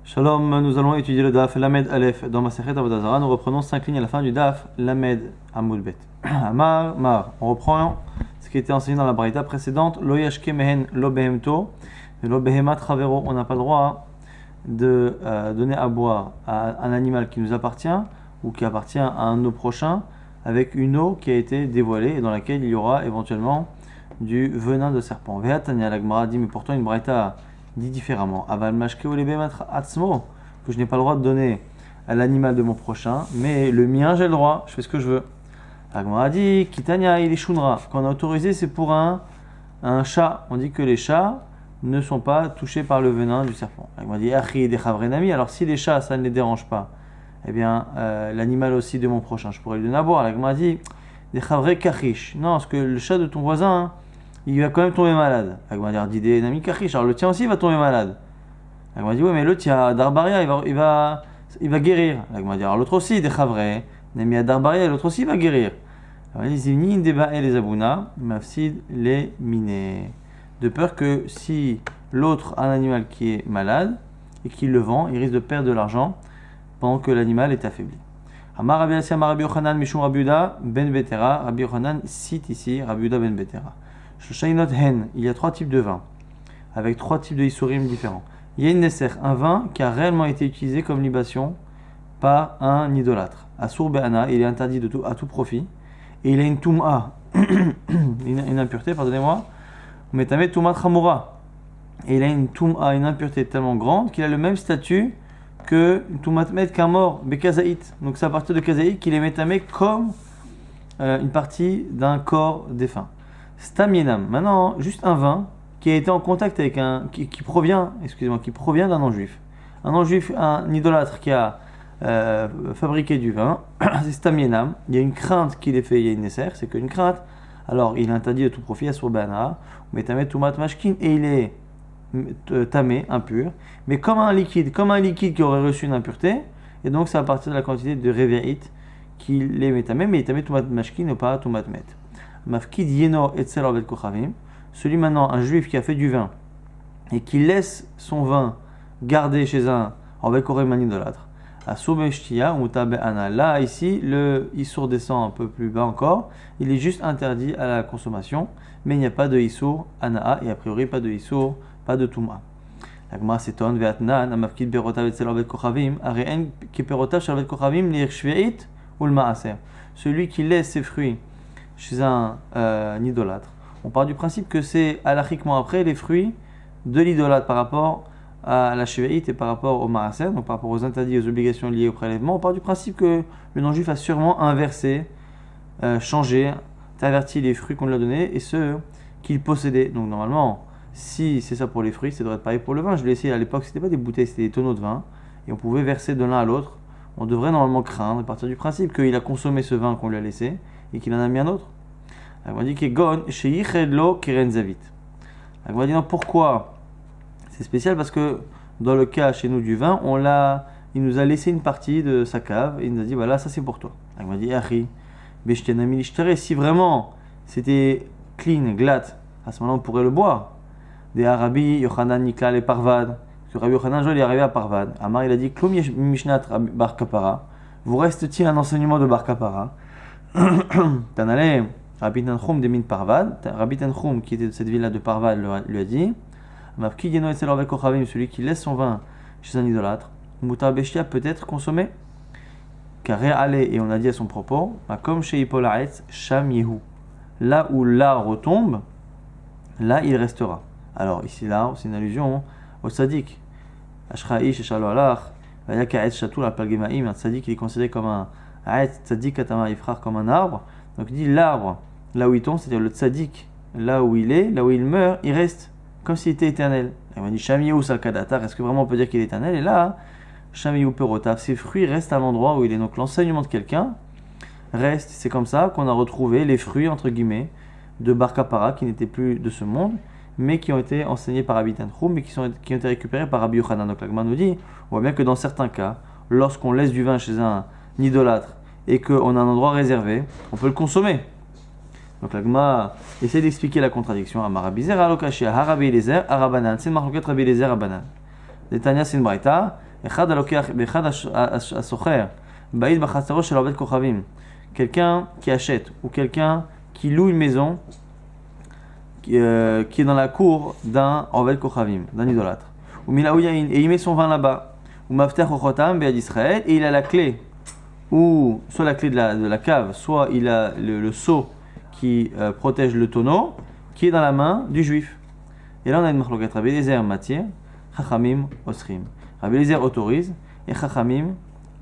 Shalom, nous allons étudier le Daf Lamed Aleph dans Masechet Avodah Zarah. Nous reprenons 5 lignes à la fin du Daf Lamed Amud Bet. Amar, Mar. On reprend ce qui était enseigné dans la Braïta précédente. Lo yashke mehen lo behemto, lo behemat chavero. On n'a pas le droit de donner à boire à un animal qui nous appartient ou qui appartient à un de nos prochains avec une eau qui a été dévoilée et dans laquelle il y aura éventuellement du venin de serpent. Ve'atania, la Gemara dit, mais pourtant une Braïta dit différemment. Aval mashke ou lebemat atzmo, que je n'ai pas le droit de donner à l'animal de mon prochain, mais le mien j'ai le droit, je fais ce que je veux. La Gemara dit, kitania il est shunra. Quand on a autorisé, c'est pour un chat. On dit que les chats ne sont pas touchés par le venin du serpent. La Gemara dit, achi de chavrenami. Alors si les chats ça ne les dérange pas, eh bien l'animal aussi de mon prochain, je pourrais lui donner à boire. La Gemara dit, de chavre kachish. Non, parce que le chat de ton voisin, il va quand même tomber malade. La Gemara dit des nami kachish. Alors le tien aussi va tomber malade. La Gemara dit, oui, mais l'autre, il y a Darbaria, il va guérir. La Gemara dit, alors l'autre aussi, des chavre, nami à Darbaria, l'autre aussi va guérir. La Gemara dit, zimni deba et les abuna, mafsid les miné. De peur que si l'autre a un animal qui est malade et qu'il le vend, il risque de perdre de l'argent pendant que l'animal est affaibli. Amar Rabbi Yassi Amar Rabbi Yochanan Mishum Rabbi Yehuda ben Betera. Rabbi Yochanan cite ici Rabbi Yehuda ben Betera. Shoshainot hen, il y a 3 types de vin, avec 3 types de isurim différents. Il y a une nesser, un vin qui a réellement été utilisé comme libation par un idolâtre. Asur be'ana, il est interdit à tout profit. Et il a une tum'a, une impureté, pardonnez-moi. Metame tumat chamura. Et il a une tum'a, une impureté tellement grande qu'il a le même statut que tumat met qu'un mort, bekazaït. Donc c'est à partir de kazaït qu'il est metame comme une partie d'un corps défunt. Stamienam, maintenant juste un vin qui a été en contact avec qui provient d'un non-juif. Un non-juif, un idolâtre qui a fabriqué du vin, c'est stamienam. Il y a une crainte qu'il ait fait, il y a une nesser, c'est qu'une crainte. Alors il est interdit de tout profit à surbana, metame tumat mashkin, et il est tamé, impur, mais comme un liquide qui aurait reçu une impureté, et donc c'est à partir de la quantité de révéite qu'il est métamé, mais tamé tumat mashkin ou pas tumat met. Mafkid yeno etzel ovet kochavim. Celui maintenant, un juif qui a fait du vin et qui laisse son vin garder chez un ovet kochavim idolâtre. Asubeshtia mutabe ana. Là ici, le issour descend un peu plus bas encore. Il est juste interdit à la consommation, mais il n'y a pas de issour anaa et a priori pas de issour, pas de touma. La Gemara s'étonne. Ve'atnan amafkid berotav etzel ovet kochavim areen keperotav shel ovet kochavim lirshveit ou le maaser. Celui qui laisse ses fruits chez un idolâtre. On part du principe que c'est halachiquement après les fruits de l'idolâtre par rapport à la shvéite et par rapport au maaser, donc par rapport aux interdits et aux obligations liées au prélèvement. On part du principe que le non-juif a sûrement inversé, changé, averti les fruits qu'on lui a donnés et ceux qu'il possédait. Donc normalement, si c'est ça pour les fruits, ça devrait être pareil pour le vin. Je l'ai essayé à l'époque, c'était pas des bouteilles, c'était des tonneaux de vin et on pouvait verser de l'un à l'autre. On devrait normalement craindre à partir du principe qu'il a consommé ce vin qu'on lui a laissé et qu'il en a mis un autre. On va dire que gon sheyichedlo keren zavit. On va dire non, pourquoi c'est spécial parce que dans le cas chez nous du vin, il nous a laissé une partie de sa cave et il nous a dit voilà, ça c'est pour toi. On va dire achi beshtenami lishtere. Si vraiment c'était clean, glatt, à ce moment-là on pourrait le boire. Des Arabi Yochanan Nikla les Parvad. Parce que Rabbi Yochanan il est arrivé à Parvad. Amar il a dit klum mishnat bar kapara. Vous reste-t-il un enseignement de bar kapara? Tanale Rabbi Tanchum de Min Parvad. Rabbi Tanchum qui était de cette ville-là de Parvad lui a dit Mafki yeno etzel ovet kochavim, celui qui laisse son vin chez un idolâtre, mutar beshtia peut être consommé. Car allé, et on a dit à son propos, comme chez Hippolyte, sham yehu. Là où l'arbre tombe, là il restera. Alors ici l'arbre c'est une allusion au tzaddik. Ashraï sheshalo alach, vayaka etz shatul apalgemaim. Un tzaddik il est considéré comme un tzaddik atama ifrar, comme un arbre. Donc il dit l'arbre, là où il tombe, c'est-à-dire le tzaddik, là où il est, là où il meurt, il reste comme s'il était éternel. Il m'a dit Shamiou Salkadatar, est-ce que vraiment on peut dire qu'il est éternel? Et là, Shamiou Perotav, ses fruits restent à l'endroit où il est. Donc l'enseignement de quelqu'un reste, c'est comme ça qu'on a retrouvé les fruits, entre guillemets, de Bar Kapara, qui n'étaient plus de ce monde, mais qui ont été enseignés par Rabbi Tanchum, mais qui ont été récupérés par Rabbi Yochanan. Donc l'Agma nous dit, on voit bien que dans certains cas, lorsqu'on laisse du vin chez un idolâtre et qu'on a un endroit réservé, on peut le consommer. Donc l'Agma essaie d'expliquer la contradiction. Amarabizer alokashia harabi lezer arabanan. C'est une marloquette Rabbi Lezer Rabanan. Netanya c'est une braïta. אחד הלוקח, באחד הסוחר, baïd b'chatzaro shel oved kochavim. Quelqu'un qui achète ou quelqu'un qui loue une maison qui est dans la cour d'un oved kochavim, d'un idolâtre. Ou milaou yain, et il met son vin là-bas. Ou mafter chochotam be'ad Israël, et il a la clé, ou soit la clé de la cave, soit il a le seau qui protège le tonneau, qui est dans la main du juif. Et là on a une machloket. Rabbi Eliezer matir, chachamim osrim. Rabbi Eliezer autorise et chachamim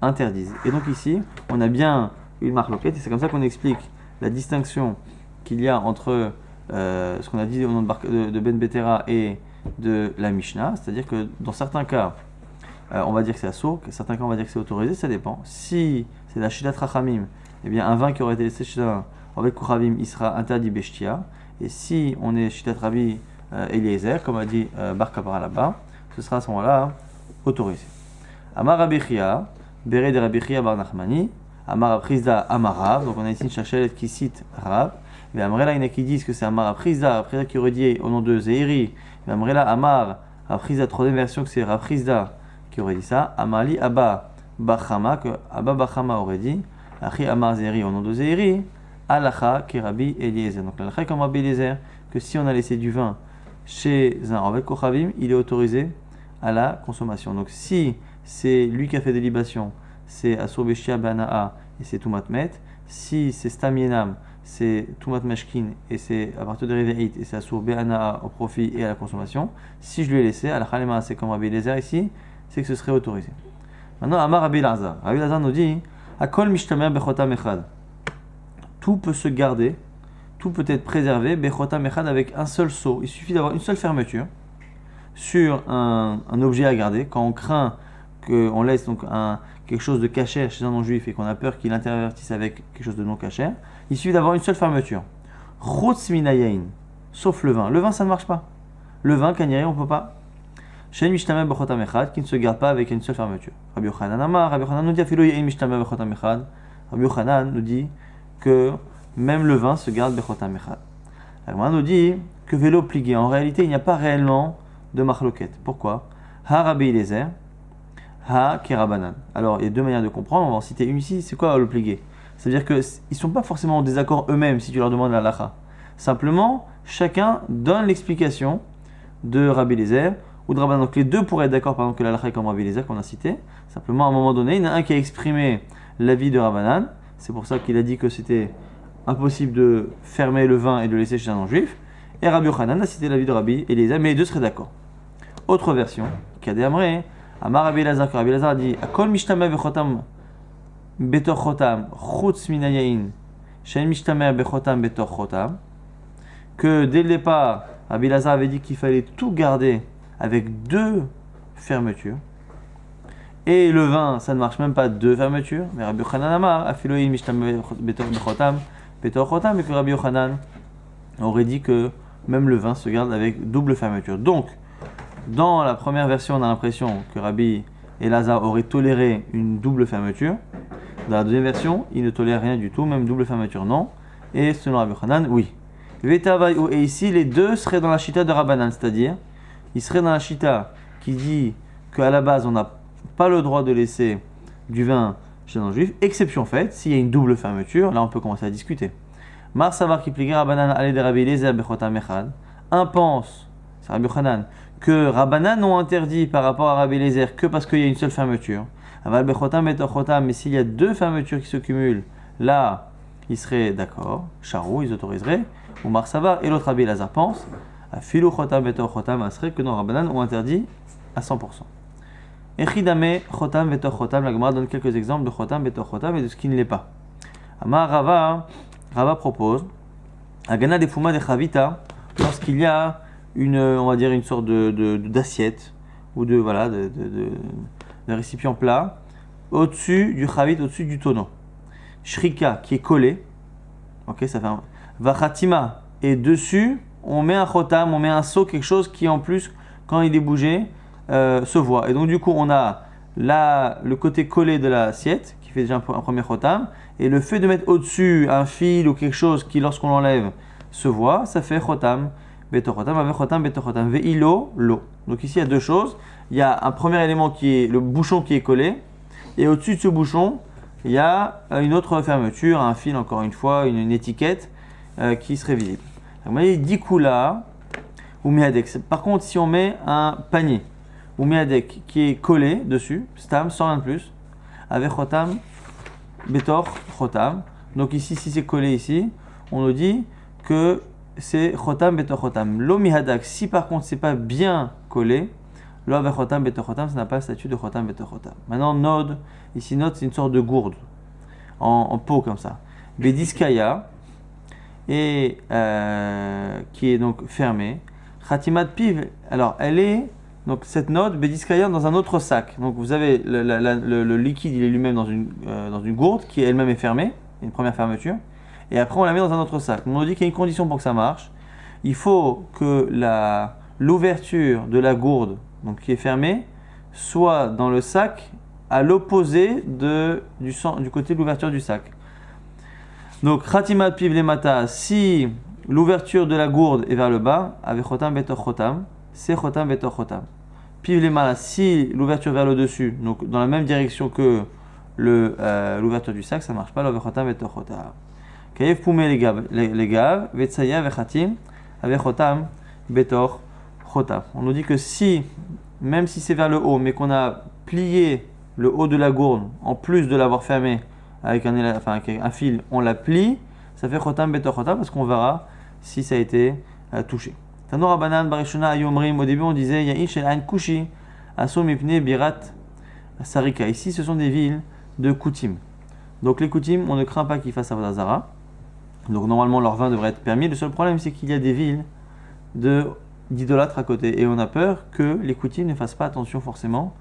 interdisent. Et donc ici, on a bien une machloket, et c'est comme ça qu'on explique la distinction qu'il y a entre ce qu'on a dit au nom de Ben Betera et de la Mishnah, c'est-à-dire que dans certains cas, on va dire que c'est assour, dans certains cas on va dire que c'est autorisé, ça dépend. Si c'est la Shitat Chachamim, eh bien un vin qui aurait été laissé chez un avec Kochavim, il sera interdit Beshtia, et si on est Shitat Rabbi Eliezer, comme a dit Bar Kapara là-bas, ce sera à ce moment-là autorisé. Amar Rabbi Chia, Bere de Rabbi Chia Bar Nachmani, Amar Aprizda Amarav, donc on a ici une chachelet qui cite Rav, mais Amrela il y en a qui disent que c'est Amar Aprizda qui aurait dit au nom de Zeiri, mais Amrela Amar Aprizda, troisième version que c'est Aprizda qui aurait dit ça, Amali Abba Bachama, que Abba Bachama aurait dit, Achi Amar Zeiri au nom de Zeiri, Alacha qui est Rabbi Eliezer. Donc l'alacha est comme Rabbi Eliezer, que si on a laissé du vin chez un Oved Kochavim, il est autorisé à la consommation. Donc si c'est lui qui a fait des libations, c'est Asur Beshia Bana'a et c'est Tumat Met. Si c'est Stam Yenam, c'est Tumat Mashkin et c'est à partir de Reve'it et c'est Asur Be'ana'a au profit et à la consommation. Si je lui ai laissé, Alacha Lema, c'est comme Rabbi Eliezer ici, c'est que ce serait autorisé. Maintenant, Amar Rabbi Elazar. Rabbi Elazar nous dit Akol Mishtamer Bechotam Echad. Tout peut se garder, tout peut être préservé, Bechotam Echad, avec un seul seau. Il suffit d'avoir une seule fermeture sur un objet à garder. Quand on craint qu'on laisse donc quelque chose de cachère chez un non-juif et qu'on a peur qu'il intervertisse avec quelque chose de non cachère, il suffit d'avoir une seule fermeture. Chutz minayain, sauf le vin. Le vin, ça ne marche pas. Le vin, kaniri, on ne peut pas. Shen mishtamer bechotam echad, qui ne se garde pas avec une seule fermeture. Rabbi Yochanan Amar, Rabbi Yochanan nous dit afilo yain mishtamer bechotam echad. Rabbi Yochanan nous dit que même le vin se garde bechotam echad. Rabbi Yochanan nous dit que vélo pligué. En réalité, il n'y a pas réellement de machloket. Pourquoi? Ha Rabbi Eliezer, ha kerabanan. Alors, il y a deux manières de comprendre. On va en citer une ici. C'est quoi le pligué? C'est-à-dire qu'ils ne sont pas forcément en désaccord eux-mêmes si tu leur demandes la lacha. Simplement, chacun donne l'explication de Rabbi Eliezer ou de Rabbanan. Donc les deux pourraient être d'accord, par exemple, que la lacha est comme Rabbi Eliezer qu'on a cité. Simplement, à un moment donné, il y en a un qui a exprimé l'avis de Rabbanan. C'est pour ça qu'il a dit que c'était impossible de fermer le vin et de le laisser chez un non-juif. Et Rabbi Yochanan a cité l'avis de Rabbi Eliezer, mais les deux seraient d'accord. Autre version, Kadé Amré, Amar Rabbi Elazar, que Rabbi Elazar dit Akol mishtameh bechotam betor chotam chutz minayain shen mishtameh bechotam betor chotam, que dès le départ, Rabbi Elazar avait dit qu'il fallait tout garder avec deux fermetures. Et le vin, ça ne marche même pas deux fermetures. Mais Rabbi Yochanan Amar afiloïn mishtameh bechotam betor chotam, et que Rabbi Yochanan aurait dit que même le vin se garde avec double fermeture. Donc, dans la première version, on a l'impression que Rabbi Elazar aurait toléré une double fermeture. Dans la deuxième version, il ne tolère rien du tout, même double fermeture non. Et selon Rabbi Yochanan, oui. Et ici, les deux seraient dans la chita de Rabbanan, c'est-à-dire, ils seraient dans la chita qui dit qu'à la base, on n'a pas le droit de laisser du vin chez un juif, exception faite, s'il y a une double fermeture, là on peut commencer à discuter. Mar savar qui pliquera Rabbanan allez de Rabbi Eliezer bechotam echad. Un pense, c'est Rabbi Yochanan, que Rabbanan ont interdit par rapport à Rabbi Eliezer que parce qu'il y a une seule fermeture. Aval bechotam betor chotam, mais s'il y a deux fermetures qui se cumulent, là, ils seraient d'accord, charou, ils autoriseraient. Ou Mar savar, et l'autre Rabbi Elazar pense, à filou chotam betor chotam, serait que non, Rabbanan ont interdit à 100%. Echidame chotam betor chotam, la Gemara donne quelques exemples de chotam betor chotam et de ce qui ne l'est pas. Amar Rava propose Agana des Fuma de Chavita, lorsqu'il y a on va dire une sorte d'assiette ou de récipient plat au-dessus du Chavit, au-dessus du tonneau. Shrika qui est collé, ok, ça fait un Vachatima, et dessus on met un chotam, on met un seau, quelque chose qui en plus quand il est bougé se voit. Et donc du coup on a le côté collé de l'assiette qui fait déjà un premier chotam. Et le fait de mettre au-dessus un fil ou quelque chose qui, lorsqu'on l'enlève, se voit, ça fait chotam, betor chotam, avec chotam, betor chotam, ve'ilo, l'eau. Donc ici, il y a deux choses. il y a un premier élément qui est le bouchon qui est collé, et au-dessus de ce bouchon, il y a une autre fermeture, un fil encore une fois, une étiquette qui serait visible. Donc, vous voyez, dikula ou miadek. Par contre, si on met un panier ou miadek qui est collé dessus, stam, sans rien de plus, avec chotam, betor, chotam. Donc ici, si c'est collé ici, on nous dit que c'est chotam, betor, chotam. Lo mihadak, si par contre c'est pas bien collé, lo avec chotam, betor, chotam, ça n'a pas le statut de chotam, betor, chotam. Maintenant, nod, ici nod, c'est une sorte de gourde en peau comme ça. Bediskaya, et qui est donc fermée. Khatimat piv, alors elle est, donc cette node, Bediskaya dans un autre sac. Donc vous avez le liquide, il est lui-même dans une gourde qui elle-même est fermée, une première fermeture, et après on la met dans un autre sac. On nous dit qu'il y a une condition pour que ça marche. Il faut que l'ouverture de la gourde, donc qui est fermée, soit dans le sac à l'opposé du côté de l'ouverture du sac. Donc, Khatimat piv lemata, si l'ouverture de la gourde est vers le bas, avec chotam betor chotam, c'est chotam betor chotam. Piv lemala, si l'ouverture vers le dessus, donc dans la même direction que l'ouverture du sac, ça ne marche pas, avec chotam betor chotam. Kayev poumé les gav, vetsaya vechatim, avec chotam betor chotam. On nous dit que si, même si c'est vers le haut, mais qu'on a plié le haut de la gourde, en plus de l'avoir fermé, avec un fil, on la plie, ça fait chotam betor chotam parce qu'on verra si ça a été touché. Tanor Abanan Barishona Ayomrim, au début on disait Ya'ish el Ain Kushi, Asom Ipne Birat Sarika. Ici ce sont des villes de Koutim. Donc les Koutim, on ne craint pas qu'ils fassent Avodah Zara. Donc normalement leur vin devrait être permis. Le seul problème c'est qu'il y a des villes d'idolâtres à côté et on a peur que les Koutim ne fassent pas attention forcément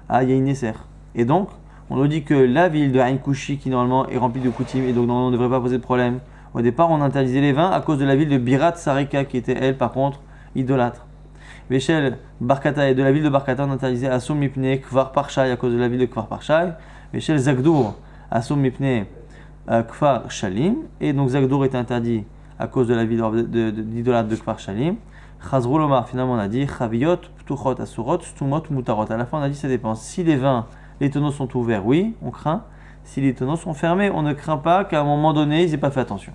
à Yain Neser. Et donc, on nous dit que la ville de Ain Kushi, qui normalement est remplie de Koutim, et donc normalement ne devrait pas poser de problème. Au départ, on interdisait les vins à cause de la ville de Birat Sarika, qui était elle, par contre, idolâtre. Véchel Barkata, et de la ville de Barkata, on interdisait Asom Mipne Kvar Parshai, à cause de la ville de Kvar Parshai. Véchel Zagdour, Asom Mipne Kvar Shalim, et donc Zagdour était interdit à cause de la ville d'idolâtre de Kvar Shalim. Chazrul Omar, finalement on a dit Chaviyot, Ptuchot, Asurot, Stumot, Mutarot. À la fin, on a dit ça dépend. Si les tonneaux sont ouverts, oui, on craint. Si les tonneaux sont fermés, on ne craint pas qu'à un moment donné, ils n'aient pas fait attention.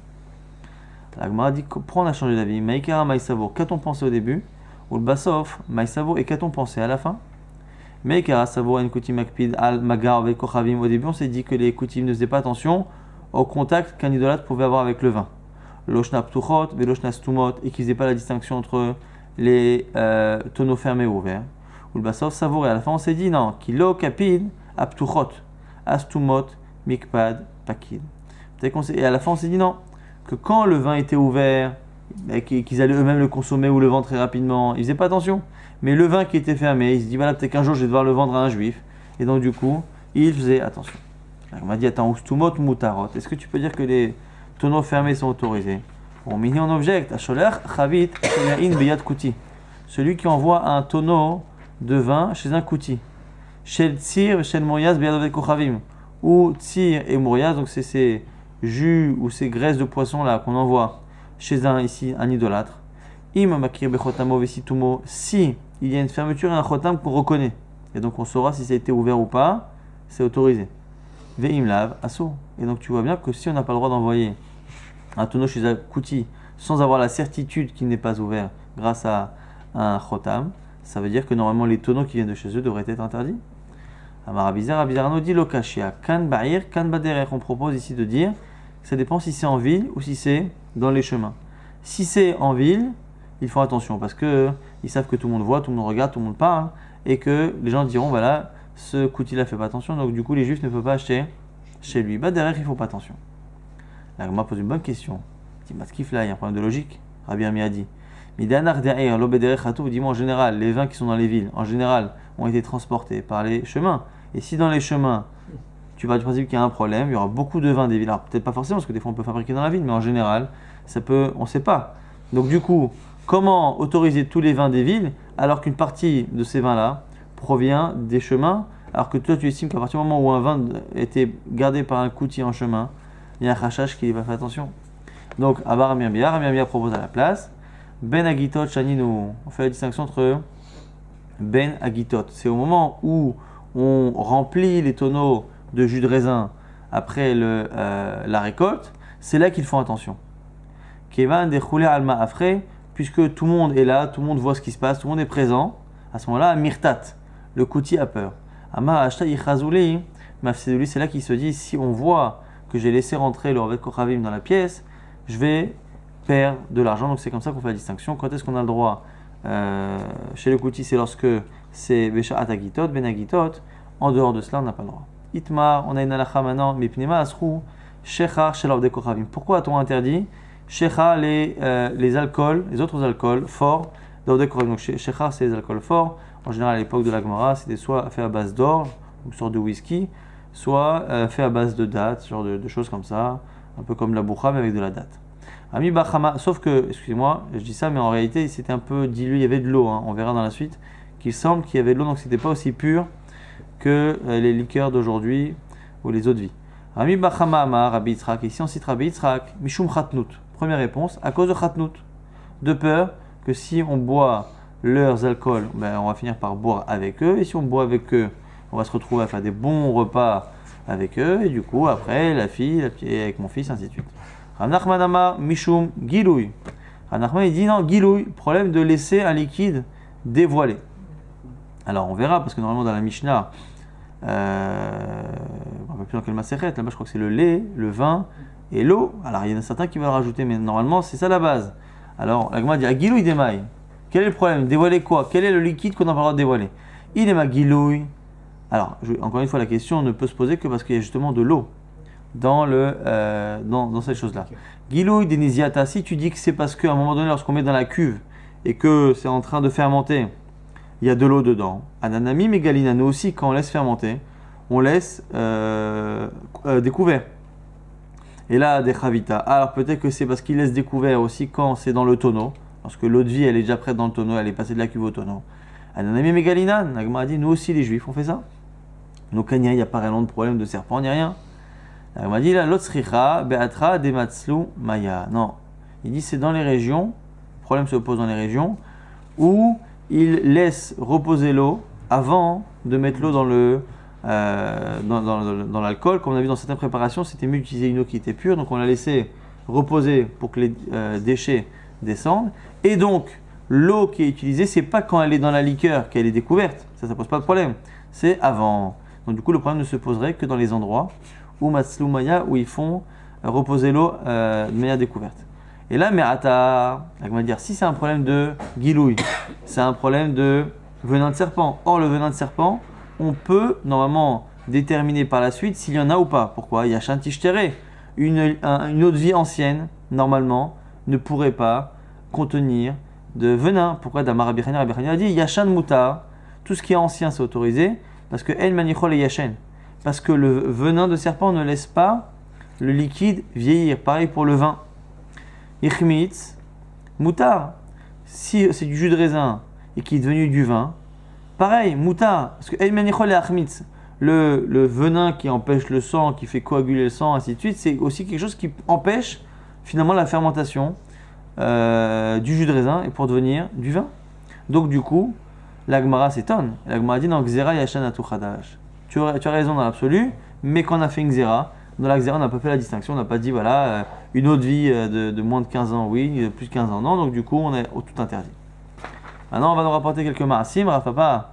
La Gemara dit pourquoi on a changé d'avis. Maïkara, Maïsavo, qu'a-t-on pensé au début? Ou le Bassof, Maïsavo, et qu'a-t-on pensé à la fin? Maïkara, Savo, En Koutim, Akpid, Al, Magar, avec Kochavim. Au début, on s'est dit que les Koutim ne faisaient pas attention au contact qu'un idolâtre pouvait avoir avec le vin. Loshna Ptuchot, Veloshna Stumot, et qu'ils ne faisaient pas la distinction entre les tonneaux fermés ou ouverts. Ou le Bassof, Savouré. À la fin, on s'est dit non, Kilo, Kapid, Aptuchot, Astumot, Mikpad, Pakid. Et à la fin, on s'est dit non, que quand le vin était ouvert, qu'ils allaient eux-mêmes le consommer ou le vendre très rapidement, ils faisaient pas attention. Mais le vin qui était fermé, ils se disent voilà, peut-être qu'un jour je vais devoir le vendre à un juif. Et donc, du coup, ils faisaient attention. On m'a dit attends, Ustumot, Mutarot. Est-ce que tu peux dire que les tonneaux fermés sont autorisés? On mini en objecte, Asholer, Chavit, Shelain, Beyat Kouti. Celui qui envoie un tonneau de vin chez un Kouti. Shel Tsir, Shel Moyaz, Beyad Kochavim. Ou Tsir et Mouriaz, donc c'est ces jus ou ces graisses de poisson là qu'on envoie chez un idolâtre. Im Makir Bechotamo Vesitumo, si il y a une fermeture et un chotam qu'on reconnaît, et donc on saura si ça a été ouvert ou pas, c'est autorisé. Veim Lav, Asso. Et donc tu vois bien que si on n'a pas le droit d'envoyer un tonneau chez un kouti sans avoir la certitude qu'il n'est pas ouvert grâce à un chotam, ça veut dire que normalement les tonneaux qui viennent de chez eux devraient être interdits. Amarabizar nous dit Lokashia, Kan Ba'ir, Kan Baderech. On propose ici de dire que ça dépend si c'est en ville ou si c'est dans les chemins. Si c'est en ville, ils font attention parce que ils savent que tout le monde voit, tout le monde regarde, tout le monde parle et que les gens diront voilà, ce kouti-là fait pas attention, donc du coup les juifs ne peuvent pas acheter chez lui. Baderech, ils font pas attention. La Gemara pose une bonne question. Il dit Matkifla, il y a un problème de logique. Rabbi Ami a dit Midanar derrière l'obéderech hatou, dis-moi en général, les vins qui sont dans les villes, en général, ont été transportés par les chemins. Et si dans les chemins, tu vas du principe qu'il y a un problème, il y aura beaucoup de vins des villes. Alors peut-être pas forcément, parce que des fois on peut fabriquer dans la ville, mais en général, ça peut, on ne sait pas. Donc du coup, comment autoriser tous les vins des villes alors qu'une partie de ces vins-là provient des chemins, alors que toi tu estimes qu'à partir du moment où un vin était gardé par un kouti en chemin, il y a un rachage qui va faire attention. Donc, Abar Amiambia propose à la place Ben Agitot Shaninu. On fait la distinction entre ben agitot. C'est au moment où on remplit les tonneaux de jus de raisin après la récolte, c'est là qu'ils font attention. Kevan dechoulé alma afre, puisque tout le monde est là, tout le monde voit ce qui se passe, tout le monde est présent. À ce moment-là, mirtat, le kouti a peur. Ama ashta yichazuli, mafseduli, c'est là qu'il se dit, si on voit que j'ai laissé rentrer le Rovet Kochavim dans la pièce, je vais perdre de l'argent. Donc c'est comme ça qu'on fait la distinction. Quand est-ce qu'on a le droit chez le kouti, c'est lorsque c'est Besha Atagitot, Benagitot. En dehors de cela, on n'a pas le droit. Itmar, on a une halakha maintenant, mais Pnema Asrou, Shechar, chez l'Rovet Kochavim. Pourquoi a-t-on interdit Shechar, les alcools, les autres alcools forts, d'Rovet Kochavim. Donc Shechar, c'est les alcools forts. En général, à l'époque de la Gemara, c'était soit fait à base d'or, une sorte de whisky, soit fait à base de date, ce genre de choses comme ça, un peu comme la boucha, mais avec de la date. Ami Bachama, sauf que, excusez-moi, je dis ça, mais en réalité, c'était un peu dilué, il y avait de l'eau, on verra dans la suite, qu'il semble qu'il y avait de l'eau, donc c'était pas aussi pur que les liqueurs d'aujourd'hui ou les eaux de vie. Ami Bachama Amar, Rabbi Yitzhak, ici on cite Rabbi Yitzhak, Mishum Chatnout. Première réponse, à cause de Chatnout, de peur que si on boit leurs alcools, on va finir par boire avec eux, et si on boit avec eux, on va se retrouver à faire des bons repas avec eux, et du coup, après, la fille, avec mon fils, ainsi de suite. Rav Nachman Amar, Mishum, Gilouy. Rav Nachman, il dit non, Gilouy, problème de laisser un liquide dévoilé. Alors, on verra, parce que normalement, dans la Mishnah, je ne me rappelle plus dans quel Masechet, là-bas, je crois que c'est le lait, le vin et l'eau. Alors, il y en a certains qui veulent rajouter, mais normalement, c'est ça la base. Alors, la Gemara dit, ah, Gilouy démaille. Quel est le problème? Dévoiler quoi? Quel est le liquide qu'on n'a pas le droit de dévoiler? Il est ma Gilouy. Alors, encore une fois, la question ne peut se poser que parce qu'il y a justement de l'eau dans cette chose-là. Gilouy denisiata, si tu dis que c'est parce qu'à un moment donné, lorsqu'on met dans la cuve et que c'est en train de fermenter, il y a de l'eau dedans. Ananami megalina, nous aussi, quand on laisse fermenter, on laisse découvert. Et là, des chavita. Alors peut-être que c'est parce qu'il laisse découvert aussi quand c'est dans le tonneau. Parce que l'eau de vie, elle est déjà prête dans le tonneau, elle est passée de la cuve au tonneau. Ananami Megalinan, Nagma a dit, nous aussi les juifs, on fait ça. Nos Kenya, il n'y a pas réellement de problème de serpent, ni rien. Nagma a dit, là, l'otsricha, beatra, dematzlu, maya. Non, il dit, c'est dans les régions, le problème se pose dans les régions, où il laisse reposer l'eau avant de mettre l'eau dans l'alcool. Comme on a vu dans certaines préparations, c'était mieux d'utiliser une eau qui était pure, donc on l'a laissé reposer pour que les déchets descendent. Et donc, l'eau qui est utilisée, c'est pas quand elle est dans la liqueur qu'elle est découverte. Ça pose pas de problème. C'est avant. Donc du coup, le problème ne se poserait que dans les endroits où Matzlu Maya, où ils font reposer l'eau de manière découverte. Et là, Merata, on va dire, si c'est un problème de Gilouy, c'est un problème de venin de serpent. Or, le venin de serpent, on peut normalement déterminer par la suite s'il y en a ou pas. Pourquoi? Il y a Shantichtere, une eau de vie ancienne, normalement, ne pourrait pas contenir de venin. Pourquoi? Damar Rabbi Chania a dit Yashan Mutar, tout ce qui est ancien c'est autorisé, parce que El Manichol et Yashen, parce que le venin de serpent ne laisse pas le liquide vieillir. Pareil pour le vin. Ichmitz, Mutar, si c'est du jus de raisin et qui est devenu du vin, pareil, Mutar, parce que El Manichol et Achmitz, le venin qui empêche le sang, qui fait coaguler le sang, ainsi de suite, c'est aussi quelque chose qui empêche finalement la fermentation du jus de raisin et pour devenir du vin. Donc du coup, la Gemara s'étonne. La Gemara dit dans Xera Yashan Atu Chadash. Tu as raison dans l'absolu, mais quand on a fait une Xera, dans la Xera on n'a pas fait la distinction, on n'a pas dit voilà, une eau de vie de moins de 15 ans oui, plus de 15 ans non, donc du coup on est tout interdit. Maintenant on va nous rapporter quelques ma'asim. Rafapa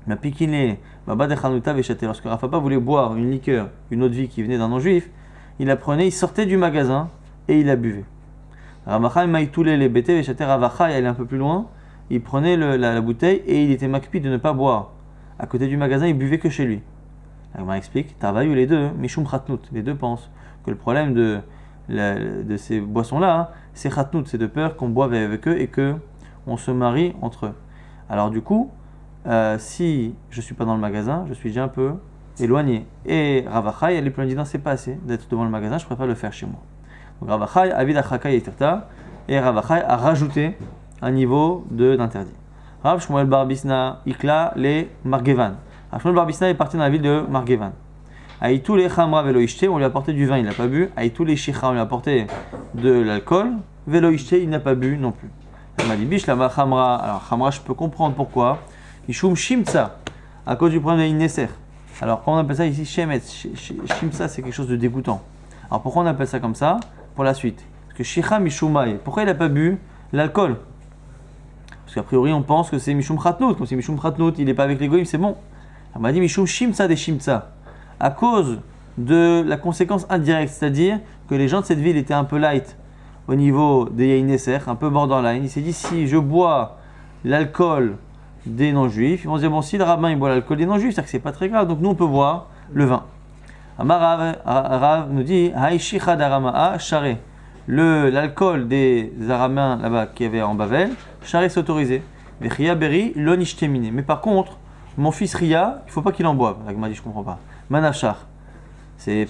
m'a piquiné, Baba de Chanuta Véchaté. Lorsque Rafapa voulait boire une liqueur, une eau de vie qui venait d'un non-juif, il la prenait, il sortait du magasin et il la buvait. Ramachai maïtoulé les bété Véchaté. Ravachai allait un peu plus loin, il prenait la bouteille et il était makpi de ne pas boire. À côté du magasin, il buvait que chez lui. La explique, Tavayu les deux, Mishum Chatnout, les deux pensent que le problème de ces boissons-là, c'est Chatnout, c'est de peur qu'on boive avec eux et qu'on se marie entre eux. Alors du coup, si je ne suis pas dans le magasin, je suis déjà un peu éloigné. Et Ravachai, elle est pleine d'idées, c'est pas assez d'être devant le magasin, je préfère le faire chez moi. Donc Ravachai, Avid Achakai et Tirta, et Ravachai a rajouté un niveau d'interdit. Rav Shmuel Bar Bisna, Ikla, les Margevan. Rav Shmuel Bar Bisna est parti dans la ville de Margevan. Aïtou les Chamra Velo Ishte, on lui a apporté du vin, il n'a pas bu. Aïtou les Shicha, on lui a apporté de l'alcool. Velo Ishte, il n'a pas bu non plus. Il m'a dit Bish la Chamra. Alors Chamra, je peux comprendre pourquoi. Ishum Shimtsa, à cause du problème de Inneser. Alors, comment on appelle ça ici? Shemet. Shimtsa, c'est quelque chose de dégoûtant. Alors, pourquoi on appelle ça comme ça? Pour la suite. Parce que Shicha Mishumai, pourquoi il n'a pas bu l'alcool? Parce qu'a priori, on pense que c'est Mishum Khatnout. Comme c'est Mishum Khatnout, il n'est pas avec les goyim, c'est bon. On m'a dit Mishum Shimtsa des Shimtsa. À cause de la conséquence indirecte, c'est-à-dire que les gens de cette ville étaient un peu light au niveau des Yaïnesser, un peu borderline. Il s'est dit, si je bois l'alcool des non-juifs, ils vont se dire, bon, si le rabbin il boit l'alcool des non-juifs, c'est que c'est pas très grave, donc nous on peut boire le vin. Amar Rav nous dit, Haïshicha d'Arama'a, Charé. L'alcool des Araméens là-bas qui avait en Bavel, Charé c'est autorisé. Mais Ria Beri, l'onishtemine. Mais par contre, mon fils Ria, il ne faut pas qu'il en boive. Là, il m'a dit, je comprends pas. Manachar. C'est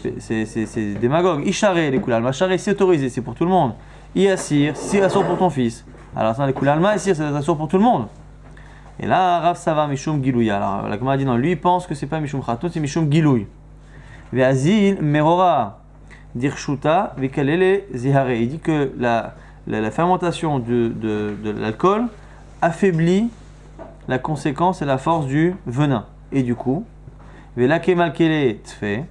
démagogue. Isharé, les coulal. Macharé, c'est autorisé, c'est pour tout le monde. Iassir, si c'est assur pour ton fils. Alors, ça, les coulal, Massir, c'est assur pour tout le monde. Et là, Rav Sava, Mishum Gilouya. Alors, la Gemara dit non, lui, il pense que c'est pas Mishum Khatout, c'est Mishum Gilouy. Ve'azil, Merora, Dirshuta, Vekalele, Zihare. Il dit que la fermentation de l'alcool affaiblit la conséquence et la force du venin. Et du coup, Ve'lake Malkele Tfe,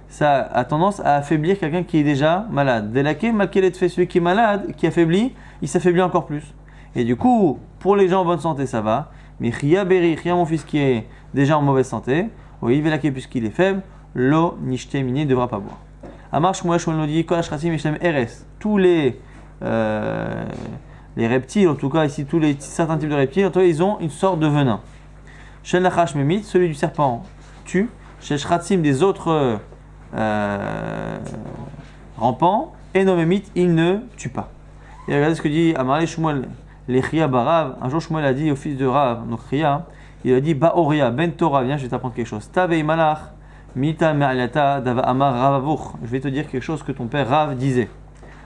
ça a tendance à affaiblir quelqu'un qui est déjà malade. Ve'lake Malkele Tfe, celui qui est malade, qui affaiblit, il s'affaiblit encore plus. Et du coup, pour les gens en bonne santé, ça va. Mais Ria Beri, Ria mon fils qui est déjà en mauvaise santé, oui, Ve'lake puisqu'il est faible, Lo Nishtemine ne devra pas boire. Amar Shmuel nous dit Kol Ashratim Mishlem Eres. Tous les reptiles, en tout cas ici, certains types de reptiles, en tout cas, ils ont une sorte de venin. Shen Lachash Memit, celui du serpent tue. Shen Shratzim, des autres rampants. Et non Memit, il ne tue pas. Et regardez ce que dit Amar Shmuel, les Ria Barav. Un jour, Shmuel a dit au fils de Rav, donc Ria, il a dit Baoria, Ben Torah, viens, je vais t'apprendre quelque chose. Tavei Malach. Mita me'alata dava amar Ravavour. Je vais te dire quelque chose que ton père Rav disait.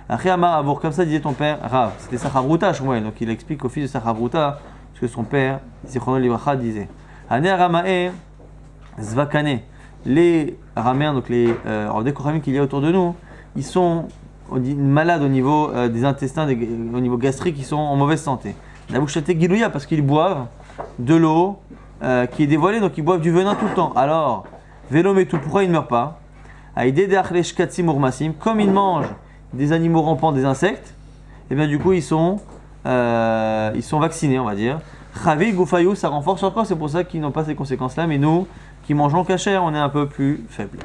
Après amar Avour, comme ça disait ton père Rav. C'était Sachavruta, Shmuel. Donc il explique au fils de Sachavruta ce que son père, Zichrono Libracha, disait. Ane Aramae Zvakane. Les Araméens, donc les Dekoramim qu'il y a autour de nous, ils sont malades au niveau des intestins, au niveau gastrique, ils sont en mauvaise santé. La bouche Gilouya parce qu'ils boivent de l'eau qui est dévoilée, donc ils boivent du venin tout le temps. Alors, Vélo mais tout, pourquoi ils ne meurent pas? Comme ils mangent des animaux rampants, des insectes, et bien du coup ils sont vaccinés, on va dire. Chavi Goufayou, ça renforce encore, c'est pour ça qu'ils n'ont pas ces conséquences-là, mais nous qui mangeons cachère, on est un peu plus faibles.